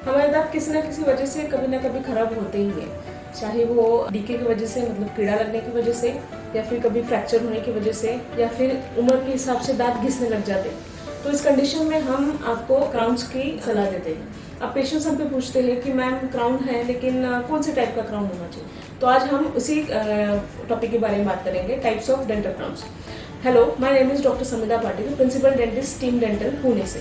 हमारे दांत किसी न किसी वजह से कभी ना कभी खराब होते ही है, चाहे वो डीके की वजह से मतलब कीड़ा लगने की वजह से, या फिर कभी फ्रैक्चर होने की वजह से, या फिर उम्र के हिसाब से दांत घिसने लग जाते हैं। तो इस कंडीशन में हम आपको क्राउन्स की सलाह देते हैं। अब पेशेंट्स हमसे पूछते हैं कि मैम क्राउन है लेकिन कौन से टाइप का क्राउन होना चाहिए, तो आज हम उसी टॉपिक के बारे में बात करेंगे, types of dental crowns. Hello, my name is doctor Samidha Patil, principal dentist Team Dental Pune से।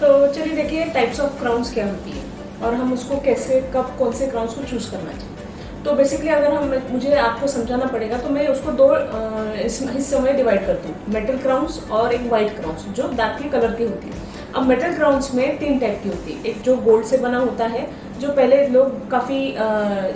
तो चलिए देखिए टाइप्स ऑफ क्राउन्स क्या होती है और हम उसको कैसे कब कौन से क्राउन्स को चूज करना चाहिए। तो बेसिकली अगर मुझे आपको समझाना पड़ेगा तो मैं उसको दो हिस्सों में डिवाइड करती हूँ, मेटल क्राउन्स और एक वाइट क्राउन्स जो दांत के कलर की होती है। अब मेटल क्राउन्स में 3 टाइप की होती है। एक जो गोल्ड से बना होता है, जो पहले लोग काफ़ी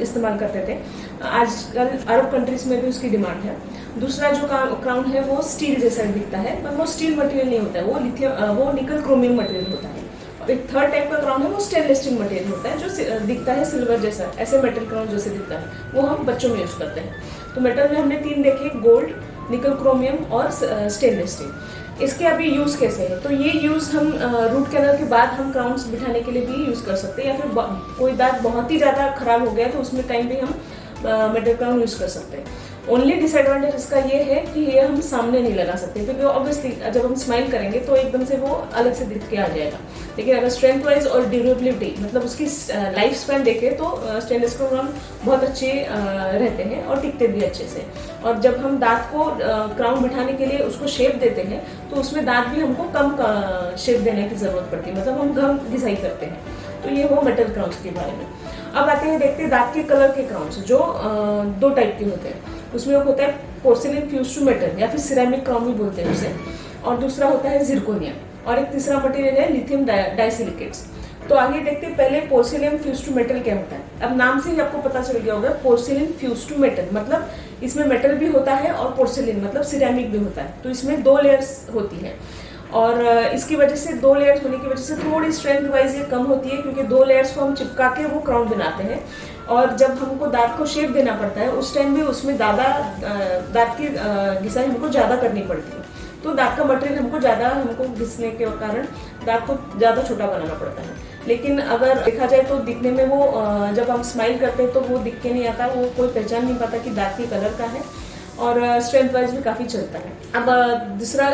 इस्तेमाल करते थे, आजकल अरब कंट्रीज में भी उसकी डिमांड है। दूसरा जो क्राउन है वो स्टील जैसा दिखता है, पर वो स्टील मटेरियल नहीं होता है, वो निकल क्रोमियम मटेरियल होता है। और एक थर्ड टाइप का क्राउन है वो स्टेनलेस स्टील मटेरियल होता है, जो दिखता है सिल्वर जैसा, ऐसे मेटल क्राउन जैसे दिखता है, वो हम बच्चों में यूज करते हैं। तो मेटल में हमने 3 देखे, गोल्ड, निकल क्रोमियम और स्टेनलेस स्टील। इसके अभी यूज कैसे है, तो ये यूज हम रूट कैनल के बाद हम क्राउन्स बिठाने के लिए भी यूज कर सकते हैं, या फिर कोई दांत बहुत ही ज्यादा खराब हो गया तो उसमें टाइम भी हम मेटल क्राउन यूज कर सकते हैं। ओनली डिसएडवांटेज इसका ये है कि ये हम सामने नहीं लगा सकते, क्योंकि ऑब्वियसली जब हम स्माइल करेंगे तो एकदम से वो अलग से दिख के आ जाएगा। लेकिन अगर स्ट्रेंथ वाइज और ड्यूरेबिलिटी मतलब उसकी लाइफ स्पैन देखें तो स्टेनलेस क्राउन बहुत अच्छे रहते हैं और टिकते भी अच्छे से। और जब हम दांत को क्राउन बिठाने के लिए उसको शेप देते हैं तो उसमें दांत भी हमको कम शेप देने की जरूरत पड़ती है, मतलब हम घम घिसाई करते हैं। तो ये वो मेटल क्राउन्स के बारे में। अब आते हैं, देखते हैं दांत के कलर के क्राउन्स, जो 2 टाइप के होते हैं। उसमें एक होता है पोर्सिलिन फ्यूज टू मेटल या फिर सिरेमिक क्राउन भी बोलते हैं उसे, और दूसरा होता है जिरकोनिया, और एक तीसरा मटेरियल है लिथियम डाइसिलिकेट्स। तो आगे देखते हैं, पहले पोर्सिलिन फ्यूज टू मेटल क्या होता है। अब नाम से ही आपको पता चल गया होगा, पोर्सिलिन फ्यूज टू मेटल मतलब इसमें मेटल भी होता है और पोर्सिलिन मतलब सिरेमिक भी होता है। तो इसमें 2 लेयर्स होती है, और इसकी वजह से 2 लेयर्स होने की वजह से थोड़ी स्ट्रेंथ वाइज ये कम होती है, क्योंकि 2 लेयर्स को हम चिपका के वो क्राउन बनाते हैं। और जब हमको दांत को शेप देना पड़ता है उस टाइम भी उसमें दांत की घिसाई हमको ज़्यादा करनी पड़ती है। तो दांत का मटेरियल हमको घिसने के कारण दांत को ज़्यादा छोटा बनाना पड़ता है। लेकिन अगर देखा जाए तो दिखने में वो जब हम स्माइल करते हैं तो वो दिख के नहीं आता, वो कोई पहचान नहीं पाता कि दांत के कलर का है, और स्ट्रेंथ वाइज भी काफी चलता है। अब दूसरा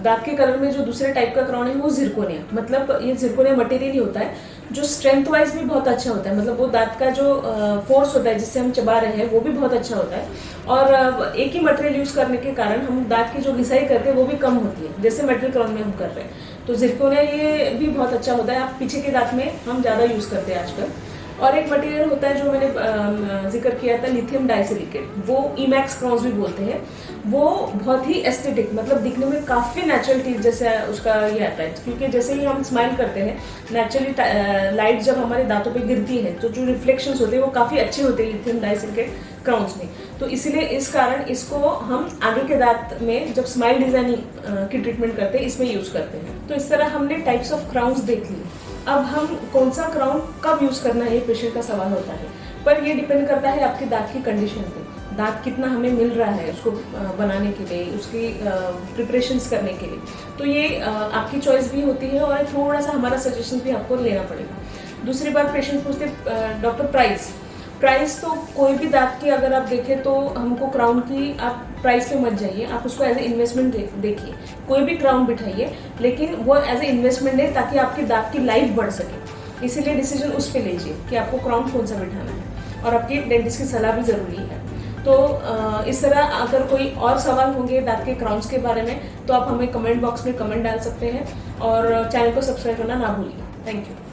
दांत के कलर में जो दूसरे टाइप का क्राउन है वो जिरकोनिया, मतलब ये जिरकोनिया मटेरियल ही होता है जो स्ट्रेंथ वाइज भी बहुत अच्छा होता है, मतलब वो दांत का जो फोर्स होता है जिससे हम चबा रहे हैं वो भी बहुत अच्छा होता है। और एक ही मटेरियल यूज करने के कारण हम दांत की जो घिसाई करते हैं वो भी कम होती है, जैसे मेटल क्राउन में हम कर रहे हैं। तो जिरकोनिया ये भी बहुत अच्छा होता है, आप पीछे के दांत में हम ज्यादा यूज करते हैं आजकल। और एक मटेरियल होता है जो मैंने जिक्र किया था, लिथियम डाइसिलिकेट, वो ईमैक्स क्राउन्स भी बोलते हैं। वो बहुत ही एस्थेटिक, मतलब दिखने में काफी नेचुरल टीथ जैसे उसका ये आता है, क्योंकि जैसे ही हम स्माइल करते हैं नेचुरली लाइट जब हमारे दांतों पे गिरती है तो जो रिफ्लेक्शंस होते हैं वो काफी अच्छे होते हैं लिथियम डाइसिलिकेट क्राउन्स में। तो इसीलिए इस कारण इसको हम आगे के दांत में जब स्माइल डिजाइनिंग की ट्रीटमेंट करते हैं इसमें यूज करते हैं। तो इस तरह हमने टाइप्स ऑफ क्राउन्स देख लिए। अब हम कौन सा क्राउन कब यूज करना है, ये पेशेंट का सवाल होता है, पर ये डिपेंड करता है आपके दांत की कंडीशन पे, दांत कितना हमें मिल रहा है उसको बनाने के लिए, उसकी प्रिपरेशंस करने के लिए। तो ये आपकी चॉइस भी होती है और थोड़ा सा हमारा सजेशन भी आपको लेना पड़ेगा। दूसरी बात, पेशेंट पूछते डॉक्टर प्राइस तो कोई भी दांत की अगर आप देखें तो हमको क्राउन की आप प्राइस पे मत जाइए, आप उसको एज ए इन्वेस्टमेंट देखिए। कोई भी क्राउन बिठाइए लेकिन वो एज ए इन्वेस्टमेंट है ताकि आपकी दांत की लाइफ बढ़ सके, इसीलिए डिसीजन उस पर लीजिए कि आपको क्राउन कौन सा बिठाना है, और आपकी डेंटिस्ट की सलाह भी जरूरी है। तो इस तरह अगर कोई और सवाल होंगे दांत के क्राउन्स के बारे में तो आप हमें कमेंट बॉक्स में कमेंट डाल सकते हैं, और चैनल को सब्सक्राइब करना ना भूलिए। Thank you.